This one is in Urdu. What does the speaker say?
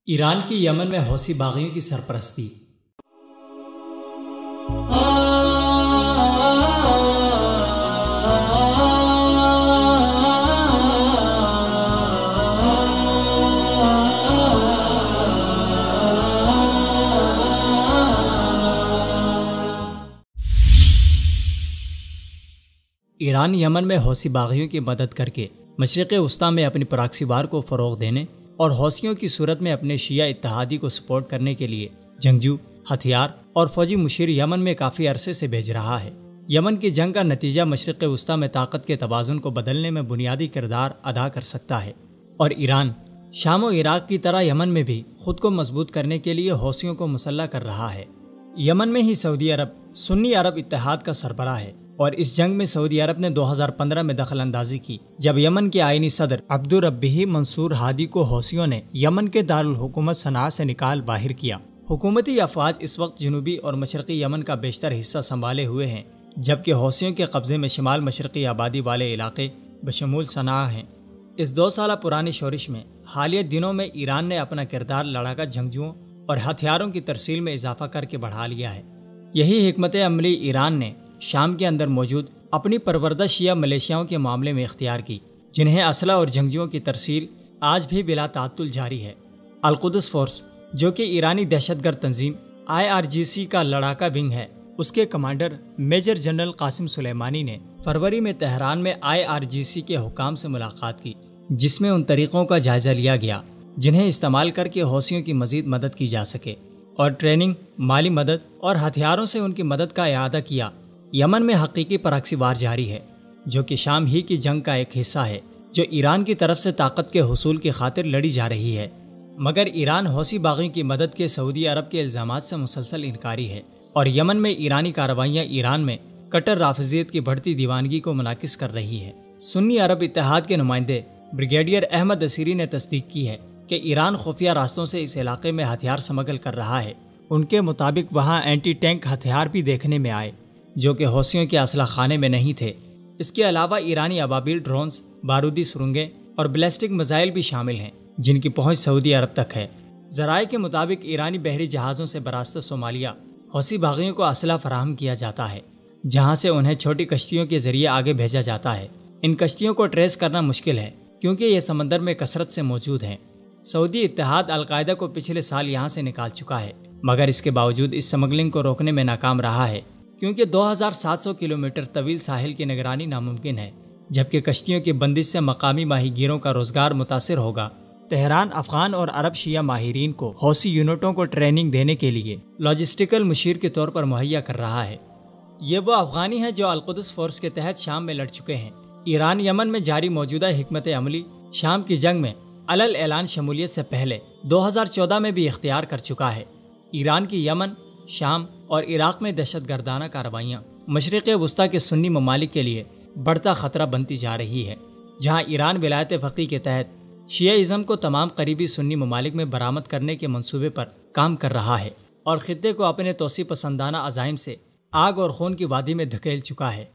ایران کی یمن میں حوثی باغیوں کی سرپرستی۔ ایران یمن میں حوثی باغیوں کی مدد کر کے مشرق وسطی میں اپنی پراکسی وار کو فروغ دینے اور حوثیوں کی صورت میں اپنے شیعہ اتحادی کو سپورٹ کرنے کے لیے جنگجو، ہتھیار اور فوجی مشیر یمن میں کافی عرصے سے بھیج رہا ہے۔ یمن کی جنگ کا نتیجہ مشرق وسطی میں طاقت کے توازن کو بدلنے میں بنیادی کردار ادا کر سکتا ہے، اور ایران شام و عراق کی طرح یمن میں بھی خود کو مضبوط کرنے کے لیے حوثیوں کو مسلح کر رہا ہے۔ یمن میں ہی سعودی عرب سنی عرب اتحاد کا سربراہ ہے، اور اس جنگ میں سعودی عرب نے 2015 میں دخل اندازی کی، جب یمن کے آئینی صدر عبدالربہ منصور ہادی کو حوثیوں نے یمن کے دارالحکومت صنعاء سے نکال باہر کیا۔ حکومتی افواج اس وقت جنوبی اور مشرقی یمن کا بیشتر حصہ سنبھالے ہوئے ہیں، جبکہ حوثیوں کے قبضے میں شمال مشرقی آبادی والے علاقے بشمول صنعاء ہیں۔ اس 2 سالہ پرانی شورش میں حالیہ دنوں میں ایران نے اپنا کردار لڑاکا جنگجوؤں اور ہتھیاروں کی ترسیل میں اضافہ کر کے بڑھا لیا ہے۔ یہی حکمت عملی ایران نے شام کے اندر موجود اپنی پروردہ شیعہ ملیشیاؤں کے معاملے میں اختیار کی، جنہیں اسلحہ اور جنگجوؤں کی ترسیل آج بھی بلا تعطل جاری ہے۔ القدس فورس، جو کہ ایرانی دہشت گرد تنظیم IRGC کا لڑاکا ونگ ہے، اس کے کمانڈر میجر جنرل قاسم سلیمانی نے فروری میں تہران میں IRGC کے حکام سے ملاقات کی، جس میں ان طریقوں کا جائزہ لیا گیا جنہیں استعمال کر کے حوثیوں کی مزید مدد کی جا سکے، اور ٹریننگ، مالی مدد اور ہتھیاروں سے ان کی مدد کا اعادہ کیا۔ یمن میں حقیقی پراکسی وار جاری ہے، جو کہ شام ہی کی جنگ کا ایک حصہ ہے، جو ایران کی طرف سے طاقت کے حصول کی خاطر لڑی جا رہی ہے، مگر ایران حوثی باغیوں کی مدد کے سعودی عرب کے الزامات سے مسلسل انکاری ہے، اور یمن میں ایرانی کارروائیاں ایران میں کٹر رافضیت کی بڑھتی دیوانگی کو منعکس کر رہی ہے۔ سنی عرب اتحاد کے نمائندے بریگیڈیئر احمد اسیری نے تصدیق کی ہے کہ ایران خفیہ راستوں سے اس علاقے میں ہتھیار سمگل کر رہا ہے۔ ان کے مطابق وہاں اینٹی ٹینک ہتھیار بھی دیکھنے میں آئے، جو کہ حوثیوں کے اسلحہ خانے میں نہیں تھے۔ اس کے علاوہ ایرانی ابابیل ڈرونز، بارودی سرنگیں اور بیلسٹک میزائل بھی شامل ہیں، جن کی پہنچ سعودی عرب تک ہے۔ ذرائع کے مطابق ایرانی بحری جہازوں سے براستہ صومالیہ حوثی باغیوں کو اسلحہ فراہم کیا جاتا ہے، جہاں سے انہیں چھوٹی کشتیوں کے ذریعے آگے بھیجا جاتا ہے۔ ان کشتیوں کو ٹریس کرنا مشکل ہے، کیونکہ یہ سمندر میں کثرت سے موجود ہیں۔ سعودی اتحاد القاعدہ کو پچھلے سال یہاں سے نکال چکا ہے، مگر اس کے باوجود اس سمگلنگ کو روکنے میں ناکام رہا ہے، کیونکہ 2700 کلومیٹر طویل ساحل کی نگرانی ناممکن ہے، جبکہ کشتیوں کی بندش سے مقامی ماہی گیروں کا روزگار متاثر ہوگا۔ تہران افغان اور عرب شیعہ ماہرین کو حوثی یونٹوں کو ٹریننگ دینے کے لیے لاجسٹیکل مشیر کے طور پر مہیا کر رہا ہے۔ یہ وہ افغانی ہیں جو القدس فورس کے تحت شام میں لڑ چکے ہیں۔ ایران یمن میں جاری موجودہ حکمت عملی شام کی جنگ میں علل اعلان شمولیت سے پہلے 2014 میں بھی اختیار کر چکا ہے۔ ایران کی یمن، شام اور عراق میں دہشت گردانہ کارروائیاں مشرق وسطی کے سنی ممالک کے لیے بڑھتا خطرہ بنتی جا رہی ہے، جہاں ایران ولایت فقیہ کے تحت شیعہ ازم کو تمام قریبی سنی ممالک میں برآمد کرنے کے منصوبے پر کام کر رہا ہے، اور خطے کو اپنے توسیع پسندانہ عزائم سے آگ اور خون کی وادی میں دھکیل چکا ہے۔